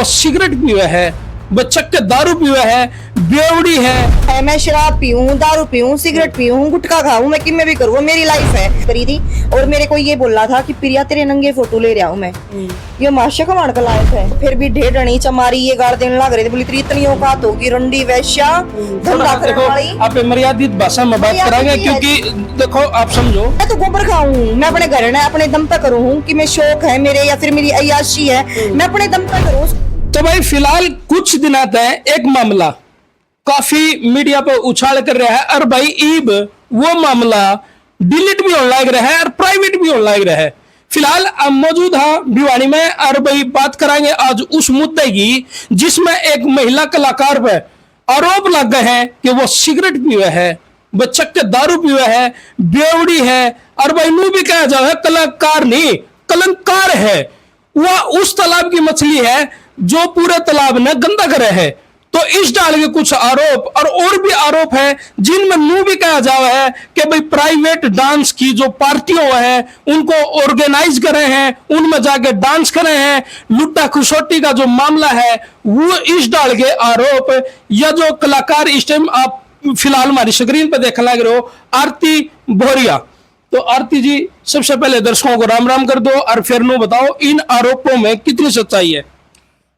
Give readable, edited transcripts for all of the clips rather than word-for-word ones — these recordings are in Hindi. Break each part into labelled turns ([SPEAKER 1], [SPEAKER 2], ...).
[SPEAKER 1] सिगरेट पिए है, बचक के दारू पिए है, बेवड़ी है।
[SPEAKER 2] मैं शराब पीऊं, दारू पीऊं, सिगरेट पीऊं, गुटखा खाऊं, मैं किमें भी करूं, वो मेरी लाइफ है। करी थी और मेरे को ये बोल रहा था कि प्रिया तेरे नंगे फोटो ले रहा हूं मैं। ये माशा कमाण का लायक है। फिर भी ढेर रणी चमारी ये गाड़ देने लग रहे थे। बोली तेरी इतनी औकात होगी, रंडी वैश्या धंधा करने वाली।
[SPEAKER 1] आप मर्यादित भाषा में बात कराएंगे क्योंकि देखो आप समझो,
[SPEAKER 2] मैं तो गोबर खाऊं, मैं अपने घर में अपने दम पे करूं कि मैं शौक है मेरे या फिर मेरी अय्याशी है, मैं अपने दम पे करूं।
[SPEAKER 1] तो भाई फिलहाल कुछ दिनों तक एक मामला काफी मीडिया पर उछाल कर रहा है और भाई ईब वो मामला डिलीट भी होने लग रहा है और प्राइवेट भी होने लग रहा है। फिलहाल अब मौजूद है भिवानी में और भाई बात कराएंगे आज उस मुद्दे की जिसमें एक महिला कलाकार पर आरोप लग गए हैं कि वो सिगरेट पिए है, बचक के दारू पिए है, बेवड़ी है और भाई नू भी कहा जाए कलाकार नहीं कलंकार है। वह उस तालाब की मछली है जो पूरे तालाब ने गंदा करे है। तो इस डाल के कुछ आरोप और भी आरोप है जिनमें नू भी कहा जावा है कि भाई प्राइवेट डांस की जो पार्टियों है उनको ऑर्गेनाइज करे हैं, उनमें जाके डांस करे हैं। लुट्टा खुशोटी का जो मामला है वो इस डाल के आरोप या जो कलाकार इस टाइम आप फिलहाल हमारी स्क्रीन पर देखने लग रहे हो आरती भोरिया। तो आरती जी सबसे पहले दर्शकों को राम राम कर दो और फिर नो बताओ इन आरोपों में कितनी सच्चाई है।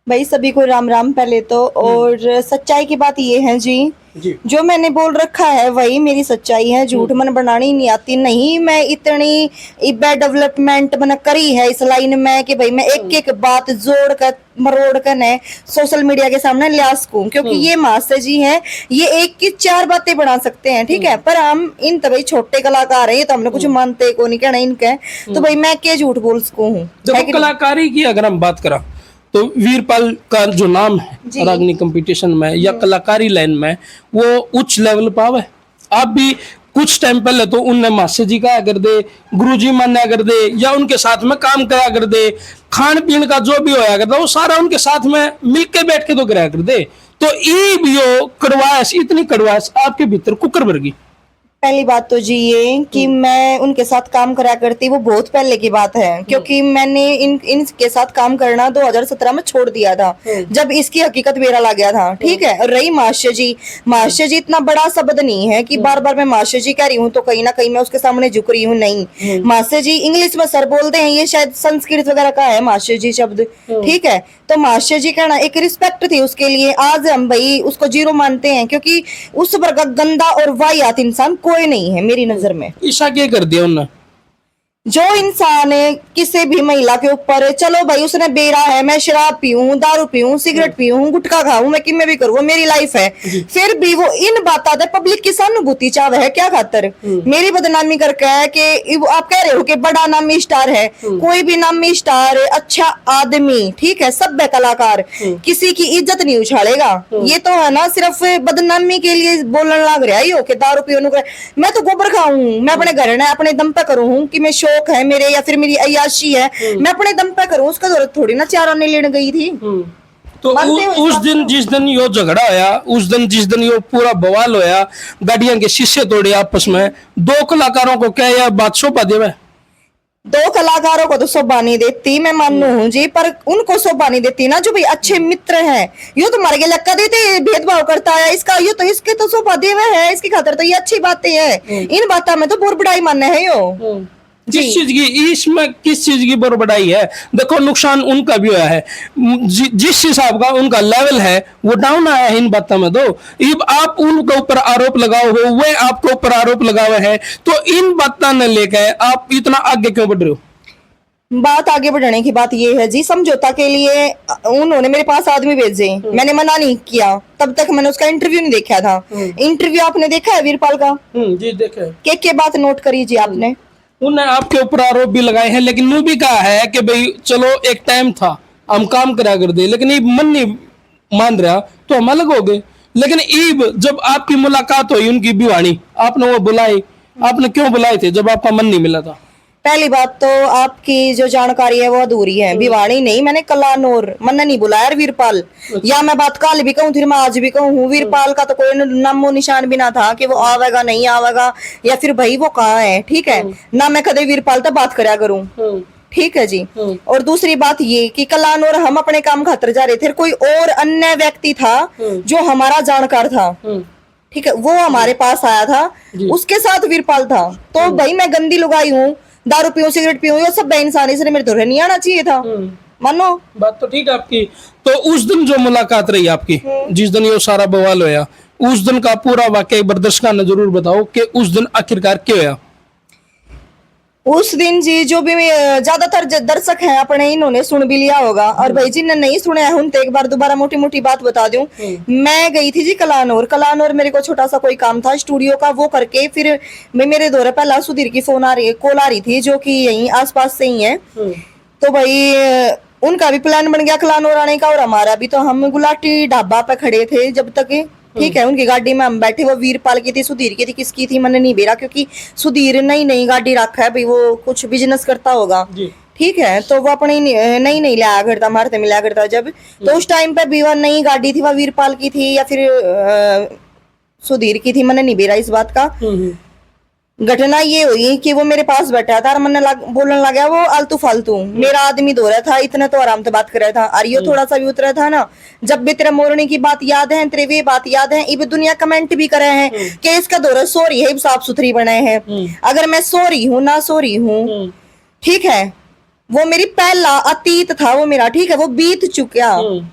[SPEAKER 2] भाई सभी को राम राम पहले तो। और सच्चाई की बात ये है जी जो मैंने बोल रखा है वही मेरी सच्चाई है। झूठ मन बनानी नहीं आती। नहीं मैं इतनी बैड डेवलपमेंट मैंने करी है इस लाइन में कि भाई मैं एक एक बात जोड़ कर मरोड़ कर ने सोशल मीडिया के सामने ला सकूं, क्योंकि ये मास्टर जी हैं, ये एक की चार बातें बना सकते हैं, ठीक है। पर हम इन तो भाई छोटे कलाकार हैं, ये तो हमने कुछ मानते को नहीं कहना इनके, तो भाई मैं क्या झूठ बोल सकूं हूँ।
[SPEAKER 1] कलाकारी की अगर हम बात करा तो वीरपाल का जो नाम है रागनी कंपटीशन में या कलाकारी लाइन में वो उच्च लेवल पावे। आप भी कुछ टाइम पहले तो उनने मास्टर जी का कर दे, गुरुजी मान्या कर दे या उनके साथ में काम करा कर दे, खान पीन का जो भी होया करता वो सारा उनके साथ में मिलके बैठ के तो करा कर दे। तो ये भी कड़वाहट, इतनी कड़वाहट आपके भीतर कुकर वर्गी।
[SPEAKER 2] पहली बात तो जी ये कि मैं उनके साथ काम करा करती वो बहुत पहले की बात है, क्योंकि मैंने इनके साथ काम करना 2017 में छोड़ दिया था जब इसकी हकीकत मेरा लग गया था, ठीक है। और रही मास्टर जी इतना बड़ा शब्द नहीं है कि बार बार मैं मास्टर जी कह रही हूँ तो कहीं ना कहीं मैं उसके सामने झुक रही हूँ। नहीं, मास्टर जी इंग्लिश में सर बोलते हैं, ये शायद संस्कृत वगैरह का है मास्टर जी शब्द, ठीक है। तो मास्टर जी कहना एक रिस्पेक्ट थी उसके लिए। आज हम भाई उसको जीरो मानते हैं क्योंकि उस पर गंदा और वाहियात इंसान कोई नहीं है मेरी नजर में।
[SPEAKER 1] ईशा क्या कर दिया उन्होंने?
[SPEAKER 2] जो इंसान किसी भी महिला के ऊपर, चलो भाई उसने बेरा है, मैं शराब पीऊं, दारू पीऊं, सिगरेट पीऊं, गुटखा खाऊं, मैं किमें भी करूं, वो मेरी लाइफ है, फिर भी वो इन बातों से पब्लिक की सहानुभूति चाहे है क्या खातर मेरी बदनामी करके है कि आप कह रहे हो कि बड़ा नामी स्टार है। कोई भी नामी स्टार अच्छा आदमी, ठीक है, सभ्य कलाकार किसी की इज्जत नहीं उछालेगा। ये तो है ना सिर्फ बदनामी के लिए बोलने लग रहा है कि दारू पीने। मैं तो गोबर खाऊं, मैं अपने घर में अपने दम पे करूं कि मैं शौक है मेरे या फिर मेरी अय्याशी है, मैं अपने दम पे करूं, उसका जरूरत थोड़ी ना चार आने लेने गई थी।
[SPEAKER 1] तो उस दिन जिस दिन यो झगड़ा होया, उस दिन जिस दिन यो पूरा बवाल होया, गाड़ियां के शीशे तोड़े आपस में, दो कलाकारों को क्या यह बात शोभा देवे?
[SPEAKER 2] दो कलाकारों को तो शोभा नहीं देती, मैं मानू हूँ जी, पर उनको शोभा नहीं देती ना जो भाई अच्छे मित्र हैं। यो तो मार के लक्का देते भेदभाव करता है इसका, यो तो इसके तो शोभा देवे है, इसकी खातर तो ये अच्छी बातें है। इन बातों में तो बुर बुराई मानने है यो।
[SPEAKER 1] किस चीज की इसमें किस चीज की बड़ाई है? देखो नुकसान उनका भी हुआ है, जिस हिसाब का उनका लेवल है वो डाउन आया है इन बातों में। तो आप उनके ऊपर आरोप लगाओ हो, वे आपके ऊपर आरोप लगावे हैं, तो इन बातों ने लेकर आप इतना आगे क्यों बढ़ रहे हो?
[SPEAKER 2] बात आगे बढ़ने की बात ये है जी, समझौता के लिए उन्होंने मेरे पास आदमी भेजे, मैंने मना नहीं किया, तब तक मैंने उसका इंटरव्यू नहीं देखा था। इंटरव्यू आपने देखा है वीरपाल का?
[SPEAKER 1] जी देखा है।
[SPEAKER 2] क्या बात नोट करी जी आपने?
[SPEAKER 1] उन्हें आपके ऊपर आरोप भी लगाए हैं, लेकिन वो भी कहा है कि भाई चलो एक टाइम था हम काम करा कर दे, लेकिन ये मन नहीं मान रहा तो हम अलग हो गए। लेकिन ईब जब आपकी मुलाकात हुई उनकी भिवानी, आपने वो बुलाई, आपने क्यों बुलाए थे जब आपका मन नहीं मिला था?
[SPEAKER 2] पहली बात तो आपकी जो जानकारी है वो अधूरी है। भिवानी नहीं, मैंने कलानौर, मन नहीं बुलाया वीरपाल। या मैं बात कल भी कहूँ फिर मैं आज भी कहूँ, वीरपाल का तो कोई नामो निशान भी ना था कि वो आवेगा नहीं आवेगा या फिर भाई वो कहाँ है, ठीक है ना। मैं कदे वीरपाल तक बात करा करूँ, ठीक है जी। और दूसरी बात ये कि कलान और हम अपने काम खातर जा रहे थे, कोई और अन्य व्यक्ति था जो हमारा जानकार था, ठीक है, वो हमारे पास आया था, उसके साथ वीरपाल था। तो भाई मैं गंदी लुगाई हूँ, दारू पीऊं, सिगरेट पीऊं, ये सब इंसान, इसलिए मेरे तो नहीं आना चाहिए था। मानो
[SPEAKER 1] बात तो ठीक है आपकी। तो उस दिन जो मुलाकात रही आपकी, जिस दिन ये सारा बवाल होया, उस दिन का पूरा वाकया एक बार दर्शकों ने जरूर बताओ कि उस दिन आखिरकार क्या होया।
[SPEAKER 2] उस दिन जी जो भी ज्यादातर दर्शक हैं अपने, इन्होंने सुन भी लिया होगा, और भाई जिन्होंने नहीं सुना है उन तो एक बार दोबारा मोटी मोटी बात बता दूं। मैं गई थी जी कलानौर, मेरे को छोटा सा कोई काम था स्टूडियो का, वो करके फिर मेरे दौरे पहला सुधीर की कॉल आ रही थी, जो कि यहीं आसपास से ही है। तो भाई उनका भी प्लान बन गया कलानौर आने का, और हमारा भी। तो हम गुलाटी ढाबा पे खड़े थे जब तक, ठीक है, उनकी गाड़ी में हम बैठे। वो वीरपाल की थी, सुधीर की थी, किसकी थी मैंने नहीं बेरा, क्योंकि सुधीर नई गाड़ी रखा है भाई, वो कुछ बिजनेस करता होगा, ठीक है। तो वो अपनी नई लाया करता, हमारे से मिला करता जब, तो उस टाइम पे भी वह नई गाड़ी थी, वह वीरपाल की थी या फिर सुधीर की थी, मैंने नहीं बेरा इस बात का। घटना ये हुई कि वो मेरे पास बैठा था और मैंने बोलने लगा वो आलतू फालतू, मेरा आदमी दो रहा था, इतना तो आराम से बात कर रहा था, और ये थोड़ा सा भी उतरा था ना, जब भी तेरे मोरनी की बात याद है, तेरे वे बात याद है, इब दुनिया कमेंट भी करे हैं कि इसका दौरा सॉरी है, साफ सुथरी बने हैं। अगर मैं सॉरी हूँ ना सॉरी हूँ, ठीक है, वो मेरी पहला अतीत था वो मेरा, ठीक है, वो बीत चुका,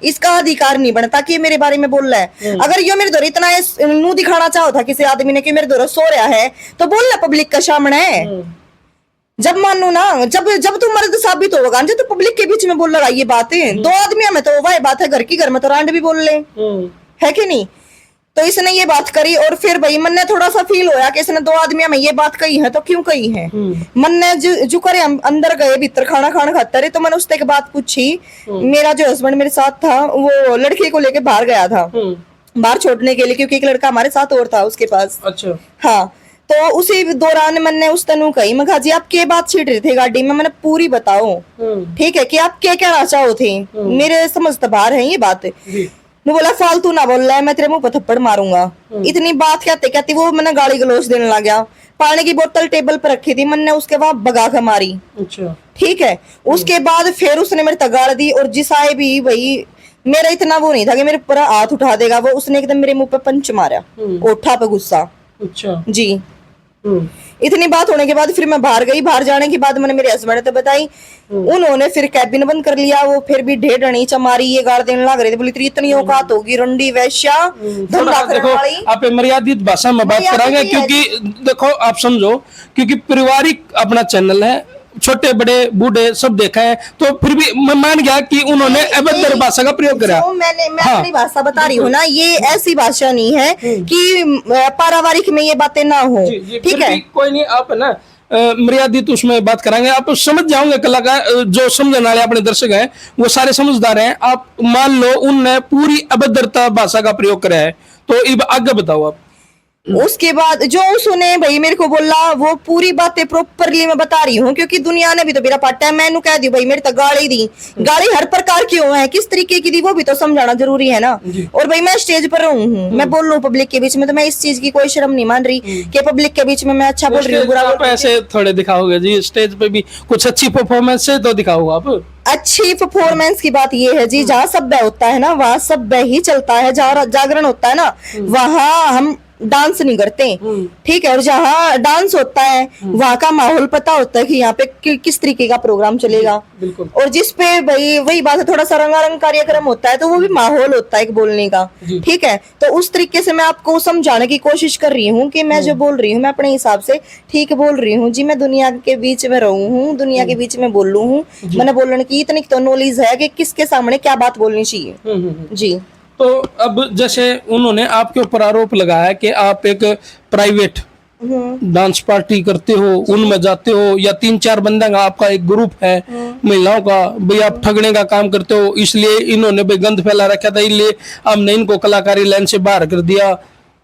[SPEAKER 2] इसका अधिकार नहीं बनता कि ये मेरे बारे में बोल रहा है। अगर ये मेरे दौरे इतना मुंह दिखाना चाहो था किसी आदमी ने कि मेरे दौरे सो रहा है, तो बोलना पब्लिक का सामने। जब मानो ना, जब तू मर्द साबित होगा, जब तू पब्लिक के बीच में बोल रहा ये बातें, दो आदमियों में तो वह बात है, घर में तो रांड भी बोल ले, है कि नहीं। तो इसने ये बात करी, और फिर भाई मन ने थोड़ा सा फील होया कि इसने दो आदमियों में ये बात कही है, तो क्यों कही है। मन ने जो करे, हम अंदर गए भीतर खाना खाता रहे, तो मैंने उससे एक बात पूछी। मेरा जो हस्बैंड मेरे साथ था, वो लड़की को लेके बाहर गया था, बाहर छोड़ने के लिए, क्योंकि एक लड़का हमारे साथ और था उसके पास। अच्छा। हाँ, तो उसी दौरान मैंने उस तनु कही, मैं कहा जी आप क्या बात छीट रहे थे गाड़ी में, मैंने पूरी बताओ, ठीक है, कि आप क्या कहना चाहो थे, मेरे समझ तो बाहर है ये बात। मैं बोला फालतू ना बोल रहा है, मैं तेरे मुंह पर थप्पड़ मारूंगा। इतनी बात कहते वो मैंने गाली गलोच देने लग गया। पानी की बोतल टेबल पर रखी थी, मैंने उसके बाद भगा के मारी। अच्छा। ठीक है, उसके बाद फिर उसने मेरे तगाड़ दी, और जिस आए भी भाई मेरा इतना वो नहीं था कि मेरे पर हाथ उठा देगा, वो उसने एकदम मेरे मुंह पे पंच मारा, ओठा पे गुस्सा। अच्छा जी। इतनी बात होने के बाद फिर मैं बाहर गई। बाहर जाने के बाद मैंने मेरे हस्बैंड से बताई, उन्होंने फिर कैबिन बंद कर लिया। वो फिर भी ढेर ढनी चमारी ये गाड़ देने लग रहे थे, बोली तेरी इतनी औकात होगी रंडी वैश्या धंधा करने वाली।
[SPEAKER 1] आप मर्यादित भाषा में बात कराएंगे, क्योंकि देखो आप समझो, क्योंकि पारिवारिक अपना चैनल है, छोटे बड़े बूढ़े सब देखा है, तो फिर भी मैं मान गया कि उन्होंने अभद्र भाषा का प्रयोग करा।
[SPEAKER 2] मैं अपनी भाषा बता रही हूँ ना, ये ऐसी भाषा नहीं है कि पारिवारिक में ये बातें ना हो, ठीक है।
[SPEAKER 1] कोई नहीं, आप ना मर्यादित उसमें बात कराएंगे, आप समझ जाओगे। कलाकार जो समझने वाले अपने दर्शक हैं वो सारे समझदार हैं। आप मान लो उनने पूरी अभद्रता भाषा का प्रयोग करा है, तो अब आगे बताओ आप।
[SPEAKER 2] उसके बाद जो उसने भाई मेरे को बोला, वो पूरी बातें प्रॉपरली मैं बता रही हूँ, क्योंकि दुनिया ने भी तो मेरा पाटा है। मैंने कह दी भाई मेरे तो गाड़ी दी, गाड़ी हर प्रकार की हो है, किस तरीके की दी वो भी तो समझाना जरूरी है ना। और भाई मैं स्टेज पर हूँ, मैं बोल रहा हूँ पब्लिक के बीच में, तो मैं इस चीज की कोई शर्म नहीं मान रही कि पब्लिक के बीच में मैं अच्छा बोल रही हूँ, बुरा बोल।
[SPEAKER 1] ऐसे थोड़े दिखाओगे जी, स्टेज पे भी कुछ अच्छी परफॉर्मेंस है तो दिखाओ आप।
[SPEAKER 2] अच्छी परफॉर्मेंस की बात ये है जी, जहाँ सभ्य होता है ना वहाँ सभ्य ही चलता है, जहाँ जागरण होता है ना वहाँ हम डांस नहीं करते, ठीक है। और जहाँ डांस होता है वहाँ का माहौल पता होता है कि यहाँ पे किस तरीके का प्रोग्राम चलेगा। और जिस पे भाई वही बात है, थोड़ा सा रंगारंग कार्यक्रम होता है तो वो भी माहौल होता है एक बोलने का, ठीक है। तो उस तरीके से मैं आपको समझाने की कोशिश कर रही हूँ कि मैं जो बोल रही हूँ मैं अपने हिसाब से ठीक बोल रही हूँ जी। मैं दुनिया के बीच में रहूं हूँ, दुनिया के बीच में बोलूं हूँ, मैंने बोलने की इतनी तो नॉलेज है कि किसके सामने क्या बात बोलनी चाहिए जी।
[SPEAKER 1] तो अब जैसे उन्होंने आपके ऊपर आरोप लगाया कि आप एक प्राइवेट डांस पार्टी करते हो, उनमें जाते हो, या 3-4 बंदे का आपका एक ग्रुप है महिलाओं का, भाई आप ठगने का काम करते हो, इसलिए इन्होंने भाई गंद फैला रखा था, इसलिए हमने इनको कलाकारी लाइन से बाहर कर दिया।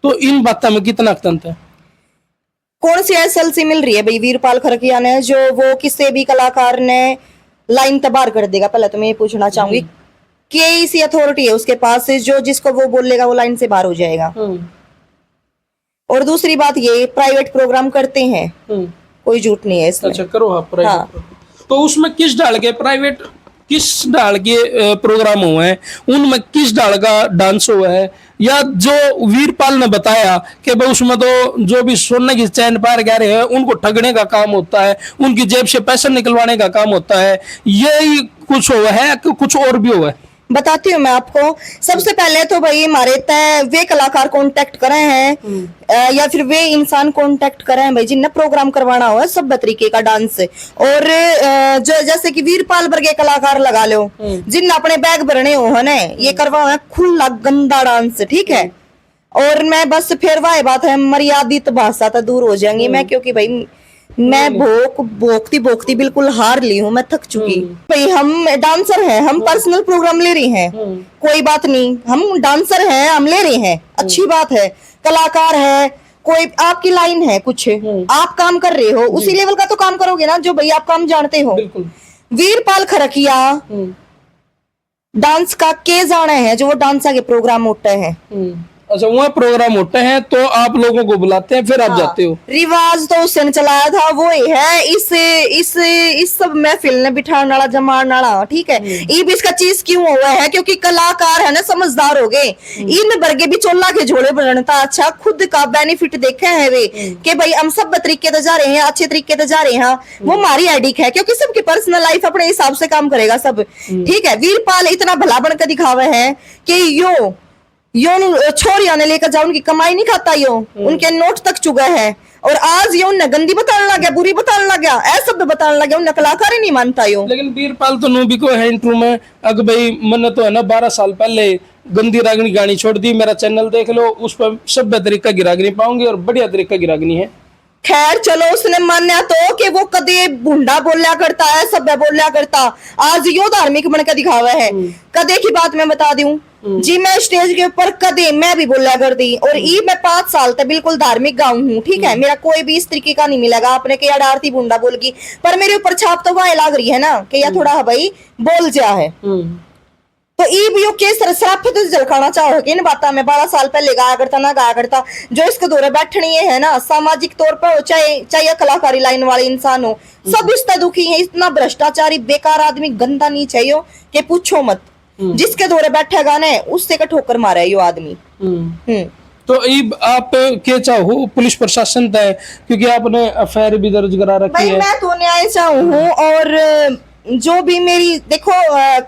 [SPEAKER 1] तो इन बातों में कितना तंत्र है?
[SPEAKER 2] कौन सी एसएलसी मिल रही है भाई वीरपाल खरकिया ने जो वो किसी भी कलाकार ने लाइन तबार कर देगा? पहले तो मैं ये पूछना चाहूंगी कि ऐसी अथॉरिटी है उसके पास जो जिसको वो बोलेगा वो लाइन से बाहर हो जाएगा। और दूसरी बात ये प्राइवेट प्रोग्राम करते हैं, कोई झूठ नहीं है इसमें।
[SPEAKER 1] अच्छा, करो आप प्राइवेट। तो उसमें किस डाल के प्राइवेट किस डाल के प्रोग्राम हुए हैं, उनमें किस डाल का डांस हुआ है, या जो वीरपाल ने बताया कि भाई उसमें तो जो भी सोने की चैन पार कह रहे हैं उनको ठगने का काम होता है, उनकी जेब से पैसा निकलवाने का काम होता है, यही कुछ हुआ है कि कुछ और भी हुआ है?
[SPEAKER 2] बताती हूँ मैं आपको। सबसे पहले तो भाई हमारे तय वे कलाकार कांटेक्ट करे हैं या फिर वे इंसान कांटेक्ट करे हैं भाई जिनने प्रोग्राम करवाना हुआ सब तरीके का डांस है। और जो जैसे कि वीरपाल वर्गे कलाकार लगा लो जिनने अपने बैग भरने हो है ये करवा है खुला गंदा डांस, ठीक है। और मैं बस फिर वह बात है मर्यादित भाषा तो दूर हो जाएंगी मैं, क्योंकि भाई मैं भोगती बिल्कुल हार ली हूँ, मैं थक चुकी। भाई हम डांसर हैं, हम पर्सनल प्रोग्राम ले रही हैं, कोई बात नहीं, हम डांसर हैं, हम ले रहे हैं, अच्छी बात है। कलाकार है, कोई आपकी लाइन है, कुछ आप काम कर रहे हो उसी लेवल का तो काम करोगे ना जो भाई आप काम जानते हो। वीरपाल खरकिया डांस का के जाने हैं जो वो डांस के प्रोग्राम होते हैं।
[SPEAKER 1] अच्छा, वहाँ प्रोग्राम होते हैं तो आप लोगों को बुलाते हैं, फिर आप जाते हो।
[SPEAKER 2] रिवाज तो उसने चलाया था वो है इस सब महफिल ने बिठाने वाला जमाने वाला, ठीक है। ये भी इसका चीज क्यों हुआ है क्योंकि कलाकार है ना समझदार हो गए, इन वर्गे भी चोला के झोले बनता अच्छा खुद का बेनिफिट देखे हैं वे कि भाई हम सब तरीके से जा रहे हैं, अच्छे तरीके से जा रहे हैं, वो हमारी आईडी है क्योंकि सबकी पर्सनल लाइफ अपने हिसाब से काम करेगा सब, ठीक है। वीरपाल इतना भला बनकर दिखावे है कि यो छोरिया ने लेकर जाओ, उनकी कमाई नहीं खाता यो, उनके नोट तक चुका है। और आज ये उन्हें गंदी बताने लग गया, बुरी बताने लग गया, ऐसा शब्द बताने लग गया, उन्हें कलाकार ही नहीं मानता यो।
[SPEAKER 1] लेकिन वीरपाल तो नूबी को है इंटरव्यू में अगर भाई मन तो है ना 12 साल पहले गंदी रागनी गानी छोड़ दी, मेरा चैनल देख लो, उस पर सभ्य तरीका की रागनी पाओगे और बढ़िया तरीका की रागनी है।
[SPEAKER 2] खैर चलो उसने मान्या तो कि वो कदे भुंडा बोलिया करता है, सभ्य बोलिया करता, आज यो धार्मिक बनकर दिखावा है। कदे की बात मैं बता दूं जी, मैं स्टेज के ऊपर कदे मैं भी बोलिया करती और ये मैं 5 साल तक बिल्कुल धार्मिक गाँव हूँ, ठीक है। मेरा कोई भी इस तरीके का नहीं मिलेगा आपने कि यार आरती भुंडा बोल की, पर मेरे ऊपर छाप तो वह लग रही है ना कि यार थोड़ा भाई बोल जा है। तो ई भी के सराफे तो झलकाना चाहो कि इन बात में 12 साल पहले गाया करता ना गाया करता, जो इसके दौरे बैठनी है ना सामाजिक तौर पर चाहे कलाकारी लाइन वाले इंसान हो, सब इस तरह दुखी है। इतना भ्रष्टाचारी बेकार आदमी गंदा नहीं चाहिए कि पूछो मत, जिसके दौरे बैठेगा ना उससे का ठोकर मारा है यो आदमी।
[SPEAKER 1] तो आप क्या चाहो पुलिस प्रशासन तय, क्योंकि आपने एफआईआर भी दर्ज करा रखी है।
[SPEAKER 2] मैं तो न्याय चाहूँ और जो भी मेरी देखो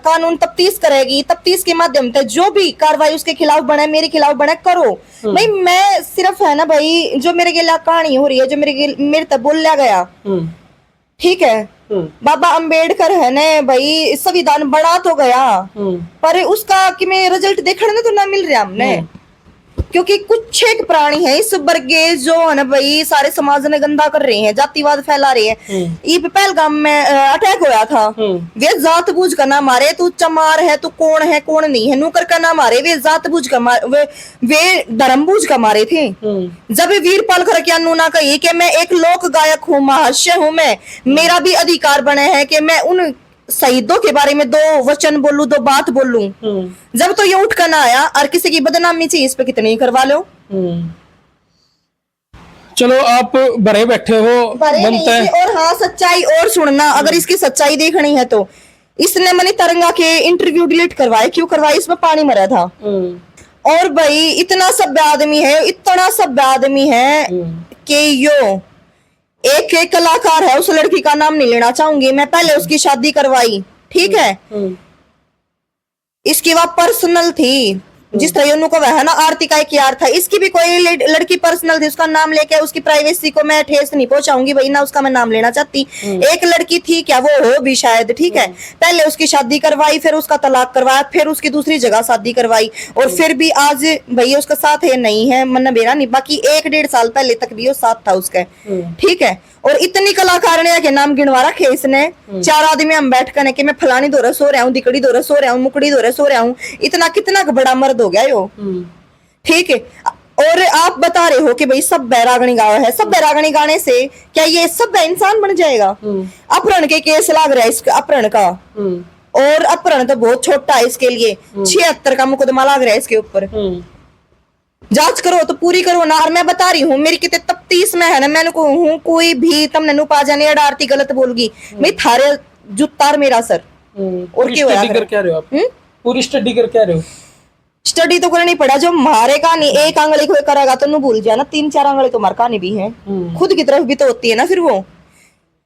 [SPEAKER 2] कानून तफ्तीश करेगी, तफ्तीश के माध्यम से जो भी कार्रवाई उसके खिलाफ बने, मेरे खिलाफ बने, करो भाई। मैं सिर्फ है ना भाई जो मेरे खिलाफ कहानी हो रही है, जो मेरे तक बोला गया, ठीक है। बाबा अंबेडकर है ना भाई संविधान बना तो गया पर उसका कि मैं रिजल्ट देखने तो ना मिल रहा हमने, क्योंकि कुछ एक प्राणी है इस वर्गे जो है ना भाई सारे समाज ने गंदा कर रहे हैं, जातिवाद फैला रहे हैं। ये पहलगाम में अटैक होया था, वे जात बूझ का ना मारे, तू चमार है तू कौन है कौन नहीं है नूकर का ना मारे, वे जात बूझ का वे धर्म बूझ का मारे थे। जब वीरपाल खरकिया ना कही कि मैं एक लोक गायक हूँ, महाशय हूँ, मैं मेरा भी अधिकार बने है कि मैं उन शहीदों के बारे में 2 वचन बोलूं, 2 बात बोलूं। जब तो ये उठ कर ना आया और किसी की बदनामी चाहिए इस पे कितनी करवा लो।
[SPEAKER 1] चलो आप भरे बैठे हो बनता है।
[SPEAKER 2] और हाँ सच्चाई और सुनना, अगर इसकी सच्चाई देखनी है तो इसने मनी तरंगा के इंटरव्यू डिलीट करवाए, क्यों करवाए, इसमें पानी मरा था। और भाई इतना सभ्य आदमी है, इतना सभ्य आदमी है कि यो एक कलाकार है, उस लड़की का नाम नहीं लेना चाहूंगी मैं, पहले उसकी शादी करवाई, ठीक है। इसकी वह पर्सनल थी, जिस तरह को है ना आरती का एक यार था, इसकी भी कोई लड़की पर्सनल थी, उसका नाम लेके उसकी प्राइवेसी को मैं ठेस नहीं पहुंचाऊंगी भाई, ना उसका मैं नाम लेना चाहती। एक लड़की थी क्या वो हो भी शायद, ठीक है। पहले उसकी शादी करवाई, फिर उसका तलाक करवाया, फिर उसकी दूसरी जगह शादी करवाई, और फिर भी आज भैया उसका साथ है नहीं है, मन मेरा नहीं, बाकी 1-1.5 साल पहले तक भी वो साथ था उसका, ठीक है। और इतनी कलाकारिणी के नाम गिनवा रखे इसने, 4 आदमी हम बैठ कर कि मैं फलानी दौरे सो रहा हूँ, दिकड़ी दौरे सो रहा हूँ, मुकड़ी दौरे सो रहा हूँ, इतना कितना बड़ा मर्द हो गया यो, ठीक है। और आप बता रहे हो कि भाई सब बैरागणी गाँव है, सब बैरागणी गाने से क्या ये सब इंसान बन जाएगा? अपहरण के केस लाग रहा है इसका, अपहरण का, और अपहरण तो बहुत छोटा है इसके लिए, 76 का मुकदमा लाग रहा है इसके ऊपर। जांच करो तो पूरी करो ना। और मैं बता रही हूँ मेरी कितने तफ्तीश में है ना, मैंने को हूँ कोई भी तुमने नु पा जाने आरती गलत बोलगी, मैं थारे जुत्तार मेरा सर। और
[SPEAKER 1] पूरी
[SPEAKER 2] क्या
[SPEAKER 1] स्टडी कर क्या रहे हो आप? पूरी स्टडी कर क्या रहे हो?
[SPEAKER 2] स्टडी तो करनी पड़ा, जो मारे कहानी एक आंगली कोई करेगा तो भूल जाना, 3-4 आंगली तो मार कहानी भी है, खुद की तरफ भी तो होती है ना। फिर वो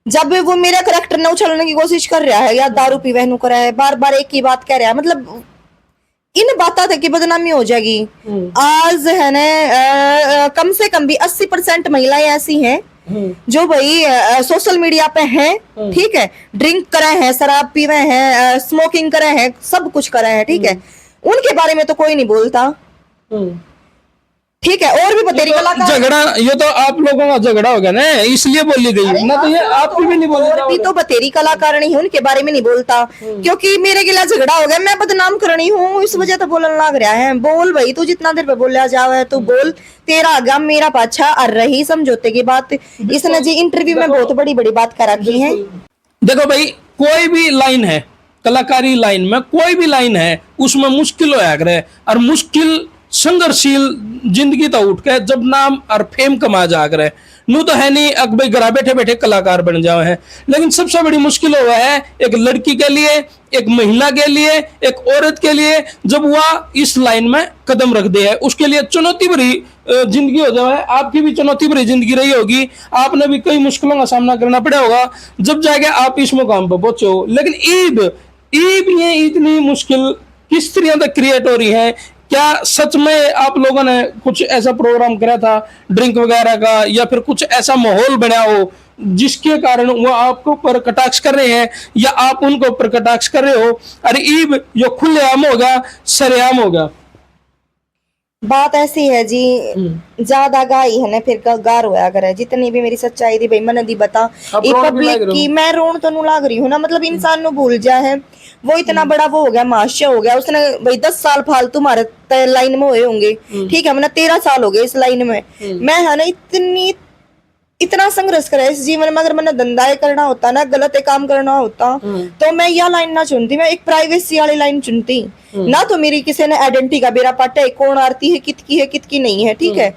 [SPEAKER 2] जब वो मेरा करेक्टर न उछालने की कोशिश कर रहा है या दारू पी वहनू कर रहा है, बार बार एक ही बात कह रहा है, मतलब इन बातों तक की बदनामी हो जाएगी। आज है ना कम से कम भी 80% महिलाएं ऐसी हैं जो भाई सोशल मीडिया पे हैं, ठीक है, ड्रिंक करे हैं, शराब पीवे हैं, स्मोकिंग करे हैं, सब कुछ करे हैं, ठीक है, उनके बारे में तो कोई नहीं बोलता, ठीक है। और भी बतेरी कलाकार,
[SPEAKER 1] झगड़ा ये तो आप लोगों का झगड़ा हो गया ना, इसलिए बोली गई ना, तो ये आपकी भी नहीं बोली।
[SPEAKER 2] और भी तो बतेरी कलाकार नहीं है, उनके बारे में नहीं बोलता, क्योंकि मेरे गिला झगड़ा हो गया, मैं बदनाम करनी हूँ, इस वजह तो बोलने लग रहा है। बोल भाई तू जितना देर पे बोला जावे तू बोल, तेरा आगा मेरा पाछा और रही समझौते की बात। इसने जी इंटरव्यू में बहुत बड़ी बड़ी बात कर रखी है।
[SPEAKER 1] देखो भाई, कोई भी लाइन है, कलाकारी लाइन में कोई भी लाइन है, उसमें मुश्किल होया करे, और मुश्किल संघर्षशील जिंदगी तो उठ के जब नाम और फेम कमा जा करे, नू तो है नहीं अब भाई घर बैठे बैठे कलाकार बन जाओ है। लेकिन सबसे बड़ी मुश्किल हुआ है एक लड़की के लिए, एक महिला के लिए, एक औरत के लिए, जब वह इस लाइन में कदम रख दे है, उसके लिए चुनौती भरी जिंदगी हो जाए। आपकी भी चुनौती भरी जिंदगी रही होगी, आपने भी कई मुश्किलों का सामना करना पड़ा होगा, जब जाके आप इस मुकाम पर पहुंचे हो। लेकिन ईब ये इतनी मुश्किल किस तरह तक क्रिएट हो रही है? क्या सच में आप लोगों ने कुछ ऐसा प्रोग्राम करा था ड्रिंक वगैरह का, या फिर कुछ ऐसा माहौल बना हो जिसके कारण वो आपको ऊपर कटाक्ष कर रहे हैं, या आप उनको ऊपर कटाक्ष कर रहे हो? अरे ईब जो खुलेआम होगा, सरेआम होगा।
[SPEAKER 2] बात ऐसी है जी, ज्यादा गाई है ना फिर गार होया करे। जितनी भी मेरी सच्चाई थी भाई मैंने दी बता, ये पब्लिक की मैं रोन तो नु लाग रही हूँ ना, मतलब इंसान नु भूल जा है, वो इतना बड़ा वो हो गया, महाशय हो गया, उसने भाई 10 साल फालतू मारे लाइन में हुए होंगे, ठीक है, मैंने 13 साल हो गए इस लाइन में, मैं है ना इतना संघर्ष करा इस जीवन में। अगर मैंने धंधा करना होता ना, गलत काम करना होता, तो मैं यह लाइन ना चुनती, मैं एक प्राइवेसी वाली लाइन चुनती ना। तो मेरी किसी ने आइडेंटिटी का बेरा पाटा है, कौन आरती है, कितकी नहीं है, ठीक है।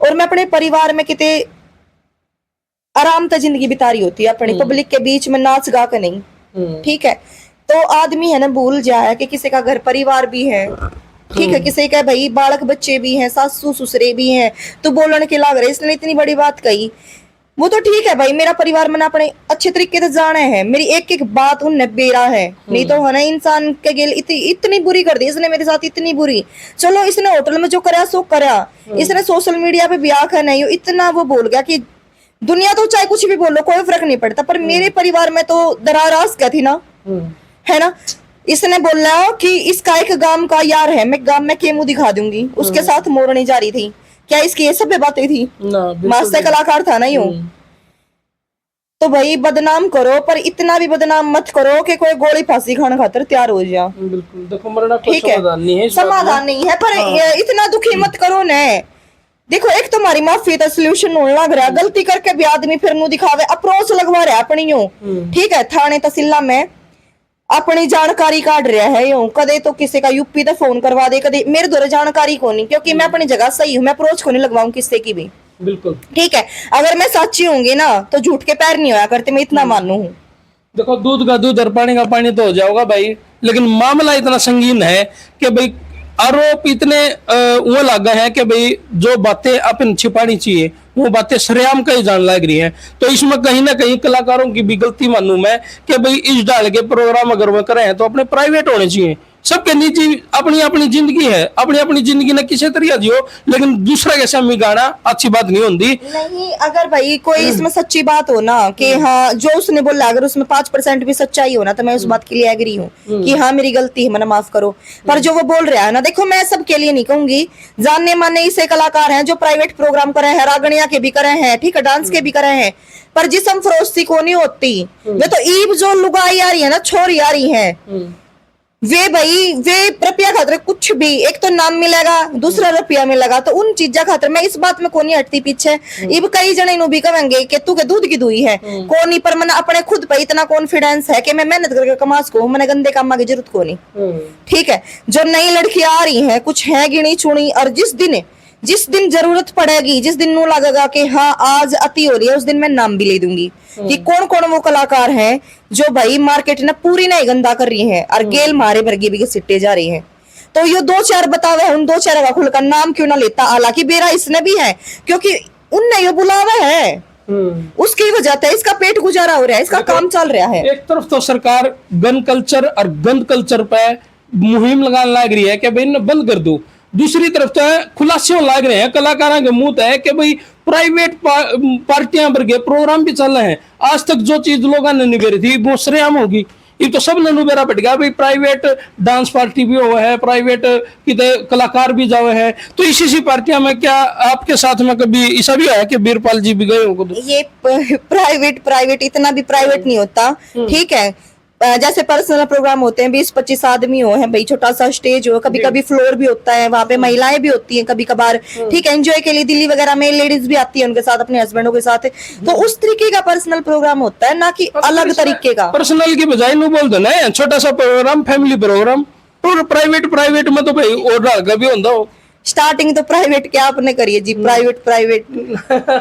[SPEAKER 2] और मैं अपने परिवार में कितने आराम से जिंदगी बिता रही होती है, अपनी पब्लिक के बीच में नाच गा के नहीं, ठीक है। तो आदमी है ना भूल जाए कि किसी का घर परिवार भी है, ठीक है, किसी का भाई बालक बच्चे भी हैं, सासू ससुरे भी हैं, तो बोलने के लाग रहे। इसने इतनी बड़ी बात कही, वो तो ठीक है भाई, मेरा परिवार मैंने अपने अच्छे तरीके से जाना है, मेरी एक एक बात उनने बेरा है, नहीं तो है ना इंसान के गेल इतनी बुरी कर दी इसने मेरे साथ, इतनी बुरी। चलो इसने होटल में जो करा सो करा, इसने सोशल मीडिया पे ब्याह कर नहीं, इतना वो बोल गया कि दुनिया तो चाहे कुछ भी बोलो कोई फर्क नहीं पड़ता, पर मेरे परिवार में तो दरार आ गया थी ना, है ना। इसने बोला कि इसका एक गांव का यार है, मैं गांव में केमू दिखा दूंगी, उसके साथ मोरनी जा रही थी, क्या इसकी ये सब बातें थी? मास्टर कलाकार था ना यूं। तो भाई बदनाम करो, पर इतना भी बदनाम मत करो कि कोई गोली फांसी खाने खातर तैयार हो जाए।
[SPEAKER 1] बिल्कुल, देखो मरना कोई
[SPEAKER 2] ठीक है, समाधान नहीं है, पर इतना दुखी मत करो न। देखो एक तुम्हारी माफी तो सोल्यूशन होने लग रहा है, गलती करके भी आदमी फिर नु दिखावे, अप्रोच लगवा रहा है अपनी यूं, ठीक है, थाने तहसीला में अपनी जानकारी काट रहा है यूं। कदे तो किसी का यूपी तो फोन करवा दे, कदे मेरे द्वारा जानकारी को नहीं, क्योंकि मैं अपनी जगह सही हूँ, मैं अप्रोच को नहीं लगवाऊं किसी की भी,
[SPEAKER 1] बिल्कुल,
[SPEAKER 2] ठीक है। अगर मैं सच्ची होंगी ना तो झूठ के पैर नहीं होया करते, मैं इतना मानू हूँ।
[SPEAKER 1] देखो दूध का दूध और पानी का पानी तो हो जाओगा भाई, लेकिन मामला इतना संगीन है कि भाई आरोप इतने वो लगा है कि भाई जो बातें अपन छिपानी चाहिए वो बातें सरेआम कहीं जान लग रही हैं। तो इसमें कहीं ना कहीं कलाकारों की भी गलती मानूं मैं कि भाई इस डाल के प्रोग्राम अगर वो करें तो अपने प्राइवेट होने चाहिए। सबके निजी अपनी अपनी जिंदगी है, अपनी अपनी जिंदगी ने किसी तरीके जियो, लेकिन दूसरा के सामने गाना अच्छी बात नहीं होती।
[SPEAKER 2] नहीं, अगर भाई कोई इसमें सच्ची बात हो ना कि हाँ जो उसने बोला, अगर उसमें 5% भी सच्चाई हो ना, तो मैं उस बात के लिए एग्री हूँ कि हाँ मेरी गलती है, मैंने माफ करो। पर जो वो बोल रहा है ना, देखो मैं सबके लिए नहीं कहूंगी, जानने माने ऐसे कलाकार हैं जो प्राइवेट प्रोग्राम करे हैं, रागणिया के भी करे हैं, ठीक है, डांस के भी करे हैं, पर जिसम फरोश्ती को नहीं होती। वे तो ईब जो लुगाई आ रही है ना, छोरी आ रही है, वे भाई वे रुपया खातर कुछ भी, एक तो नाम मिलेगा, दूसरा रुपया मिलेगा, तो उन चीजा खातर मैं इस बात में को नहीं हटती पीछे। इब कई जने नु भी कहेंगे कि तू के दूध की दुई है, को नहीं, पर मैंने अपने खुद पे इतना कॉन्फिडेंस है कि मैं मेहनत करके कमा सकूं, मैंने गंदे कामा की जरूरत को नहीं, ठीक है। जो नई लड़की आ रही है, कुछ है गिनी चुनी, और जिस दिन जिस दिन जरूरत पड़ेगी, जिस दिन नो लगेगा कि हाँ आज अति हो रही है, उस दिन मैं नाम भी ले दूंगी कि कौन कौन वो कलाकार हैं जो भाई मार्केट ना पूरी नहीं गंदा कर रही है और गेल मारे भरगी भी सिट्टे जा रही है। तो ये दो चार बतावे है, उन दो चार का खुलकर नाम क्यों ना लेता, हालांकि बेरा इसने भी है क्योंकि उनने ये बुलावा है, उसकी वजह से इसका पेट गुजारा हो रहा है, इसका काम चल रहा है।
[SPEAKER 1] एक तरफ तो सरकार गन कल्चर और गंद कल्चर पे मुहिम लगाने लग रही है कि भाई इन्हें बंद कर दो, दूसरी तरफ तो खुलासे लग रहे हैं कलाकारों के मुंह है कि भाई प्राइवेट पार्टियां पर के प्रोग्राम भी चल रहे हैं, आज तक जो चीज लोगों ने निबेरी थी वो श्रेयाम होगी, ये तो सब ने नुबेरा पट गया भाई, प्राइवेट डांस पार्टी भी हुआ है, प्राइवेट कितने कलाकार भी जावे हैं, तो इसी पार्टियां में क्या आपके साथ में कभी ऐसा भी है कि बीरपाल जी भी गए हो?
[SPEAKER 2] ये प्राइवेट इतना भी प्राइवेट नहीं होता, ठीक है। जैसे पर्सनल प्रोग्राम होते हैं 20-25 आदमी हो हैं भाई, छोटा सा स्टेज हो, कभी कभी फ्लोर भी होता है, वहां पे महिलाएं भी होती हैं कभी कभार, ठीक है, एंजॉय के लिए दिल्ली वगैरह में लेडीज भी आती है उनके साथ, अपने हस्बैंडों के साथ, तो उस तरीके का पर्सनल प्रोग्राम होता है, ना कि अलग तरीके का।
[SPEAKER 1] पर्सनल की बजाय नु बोल दो ना छोटा सा प्रोग्राम, फैमिली प्रोग्राम, और प्राइवेट में तो भाई और कभी होता हो।
[SPEAKER 2] स्टार्टिंग तो प्राइवेट क्या आपने करिए जी, प्राइवेट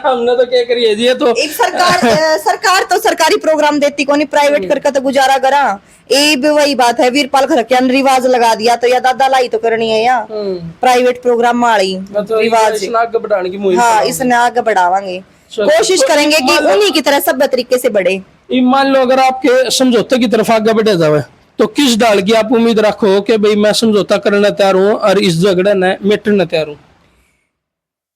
[SPEAKER 1] हमने तो क्या करिए जी, ये तो
[SPEAKER 2] एक सरकार तो सरकारी प्रोग्राम देती कौन, प्राइवेट करके तो गुजारा करा। ये भी वही बात है, वीरपाल खरकिया ने रिवाज लगा दिया तो या दादा लाई तो करनी है या प्राइवेट प्रोग्राम माड़ी रिवाज
[SPEAKER 1] आगे बढ़ाने की मुहिम।
[SPEAKER 2] हाँ, इसने आगे बढ़ावांगे, कोशिश करेंगे कि उन्हीं की तरह सब तरीके से बढ़े।
[SPEAKER 1] मान लो अगर आपके समझौते की तरफ आगे बढ़े जावे तो किस डाल की आप उम्मीद रखो कि भाई मैं समझौता करने तैयार हूँ और इस झगड़े ने मिटने तैयार हूँ?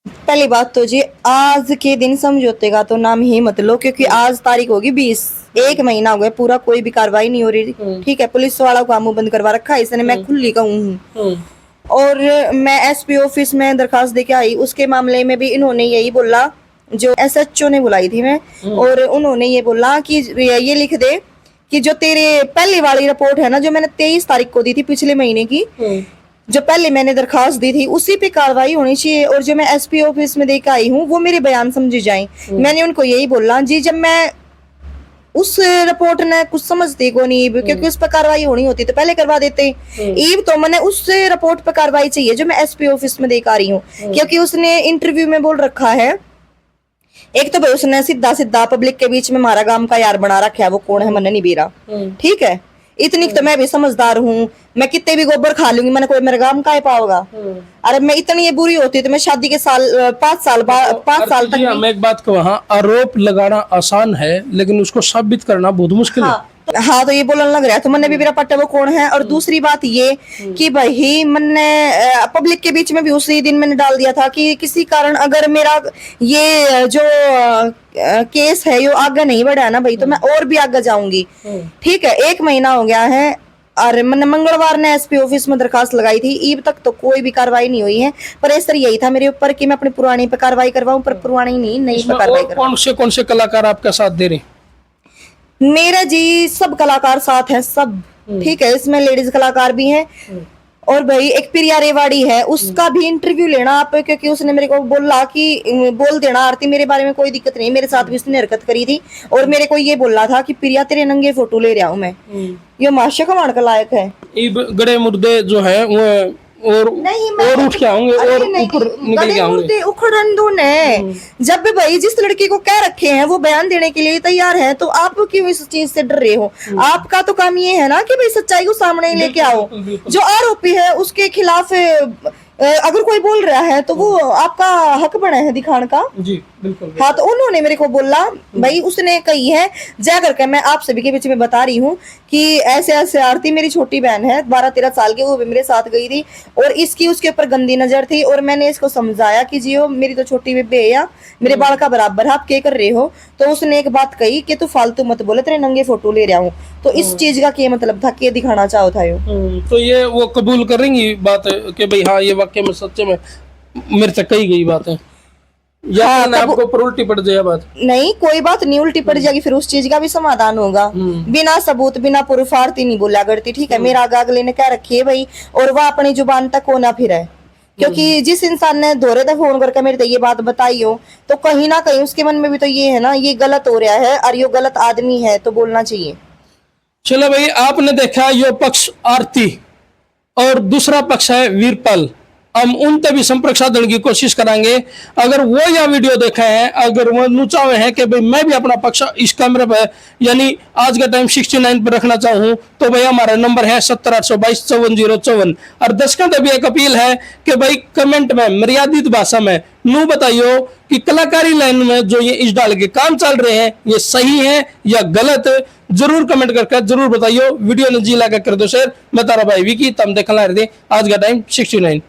[SPEAKER 2] पहली बात तो जी आज के दिन समझौते का तो नाम ही मत लो, क्योंकि आज तारीख होगी 20, 1 महीना हो गया पूरा, कोई भी कार्रवाई नहीं हो रही, ठीक है। पुलिस वालों का मुंह बंद करवा रखा है इसने, मैं खुली कहूँ हूँ। और मैं एसपी ऑफिस में दरखास्त देके आई, उसके मामले में भी इन्होंने यही बोला, जो SHO ने बुलाई थी मैं, और उन्होंने ये बोला कि ये लिख दे कि जो तेरे पहली वाली रिपोर्ट है ना, जो मैंने 23 तारीख को दी थी पिछले महीने की, जो पहले मैंने दरखास्त दी थी उसी पे कार्रवाई होनी चाहिए, और जो मैं एसपी ऑफिस में देकर आई हूँ वो मेरे बयान समझे जाएं। मैंने उनको यही बोला जी, जब मैं उस रिपोर्ट ने कुछ समझती को नहीं, क्योंकि उस पर कार्रवाई होनी होती तो पहले करवा देते। ईब तो मैंने उस रिपोर्ट पर कार्रवाई चाहिए जो मैं एसपी ऑफिस में देकर आ रही हूँ, क्योंकि उसने इंटरव्यू में बोल रखा है, एक तो भाई उसने सीधा पब्लिक के बीच में हमारा गांव का यार बना रखा है, वो कौन है मन नहीं बेरा, ठीक है। इतनी तो मैं भी समझदार हूँ, मैं कितने भी गोबर खा लूंगी, मैंने कोई मेरा गांव का पाओगा। अरे मैं इतनी ये बुरी होती तो मैं शादी के 5 साल तक।
[SPEAKER 1] मैं एक बात कहूँ, हाँ आरोप लगाना आसान है लेकिन उसको साबित करना बहुत मुश्किल है।
[SPEAKER 2] हाँ, तो ये बोलने लग रहा है तो मैंने भी मेरा पट्टा वो कौन है। और दूसरी बात ये कि भाई मैंने पब्लिक के बीच में भी उसी दिन मैंने डाल दिया था कि किसी कारण अगर मेरा ये जो केस है ये आगे नहीं बढ़ा ना भाई, तो मैं और भी आगे जाऊंगी, ठीक है। 1 महीना हो गया है और मैंने मंगलवार ने एसपी ऑफिस में दरखास्त लगाई थी, ईब तक तो कोई भी कार्रवाई नहीं हुई है। पर इस तरह यही था मेरे ऊपर कि मैं अपनी पुरानी पे कार्रवाई करवाऊं, पर पुरानी नहीं पे कार्रवाई करवाऊं।
[SPEAKER 1] कौन से कलाकार आपका साथ दे रहे?
[SPEAKER 2] मेरा जी सब कलाकार साथ हैं, सब ठीक है, इसमें लेडीज कलाकार भी हैं। और भाई एक प्रिया रेवाड़ी है, उसका भी इंटरव्यू लेना आप, क्योंकि उसने मेरे को बोला कि बोल देना आरती मेरे बारे में कोई दिक्कत नहीं, मेरे साथ भी उसने हरकत करी थी और मेरे को ये बोला था कि प्रिया तेरे नंगे फोटो ले रहा हूं मैं, ये माशा कमाने का लायक है।
[SPEAKER 1] गड़े मुर्दे जो है वो और उठ के आऊंगे और ऊपर निकल के आऊंगे,
[SPEAKER 2] उखड़न दो ने। जब भी भाई जिस लड़की को कह रखे हैं वो बयान देने के लिए तैयार है, तो आप क्यों इस चीज से डर रहे हो? आपका तो काम ये है ना कि भाई सच्चाई को सामने लेके आओ। जो आरोपी है उसके खिलाफ अगर कोई बोल रहा है तो वो आपका हक बना है दिखाने का।
[SPEAKER 1] जी बिल्कुल।
[SPEAKER 2] हाँ, तो उन्होंने मेरे को बोला भाई, उसने कही है जा करके, मैं आप सभी के बीच में बता रही हूँ कि ऐसे ऐसे आरती मेरी छोटी बहन है 12-13 साल की, वो भी मेरे साथ गई थी और इसकी उसके ऊपर गंदी नजर थी। और मैंने इसको समझाया कि जियो मेरी तो छोटी बेबी है या मेरे बाल का बराबर है, आप क्या कर रहे हो? तो उसने एक बात कही कि तू फालतू मत बोले, तेरे नंगे फोटो ले रहा हूँ। तो इस चीज का क्या मतलब था, क्या दिखाना चाहो था यो?
[SPEAKER 1] तो ये वो कबूल करेंगी बात कि भाई हाँ ये वाकई में सच्चे में मेरे से कही गई बात है, या आपको पर उल्टी पड़ जाए बात? नहीं,
[SPEAKER 2] कोई बात नहीं उल्टी पड़ जाएगी, फिर उस चीज का भी समाधान होगा। बिना सबूत बिना प्रूफ आरती नहीं बोला करती, ठीक है। मेरा आगे अगले ने क्या रखी है भाई, और वह अपनी जुबान तक होना फिर है, क्योंकि जिस इंसान ने धोरे थे फोन करके मेरे ये बात बताई हो, तो कहीं ना कहीं उसके मन में भी तो ये है ना, ये गलत हो रहा है और ये गलत आदमी है, तो बोलना चाहिए।
[SPEAKER 1] चलो भाई, आपने देखा यो पक्ष आरती और दूसरा पक्ष है वीरपाल। हम उन तक भी संपर्क साधने की कोशिश करेंगे। अगर वो यह वीडियो देखे हैं, अगर वो नुचावे हैं कि भाई मैं भी अपना पक्ष इस कैमरे पर यानी आज का टाइम 69 पर रखना चाहूँ, तो भाई हमारा नंबर है 70 822 54 054। और दर्शकों से भी एक अपील है कि भाई कमेंट में मर्यादित भाषा में नू बताइयो कि कलाकारी लाइन में जो ये इस डाल के काम चल रहे हैं ये सही है या गलत। जरूर कमेंट करके जरूर बताइयो। वीडियो ने जी लगा कर दो शेयर। मैं तारा भाई विकी, तम देखना आज का टाइम 69।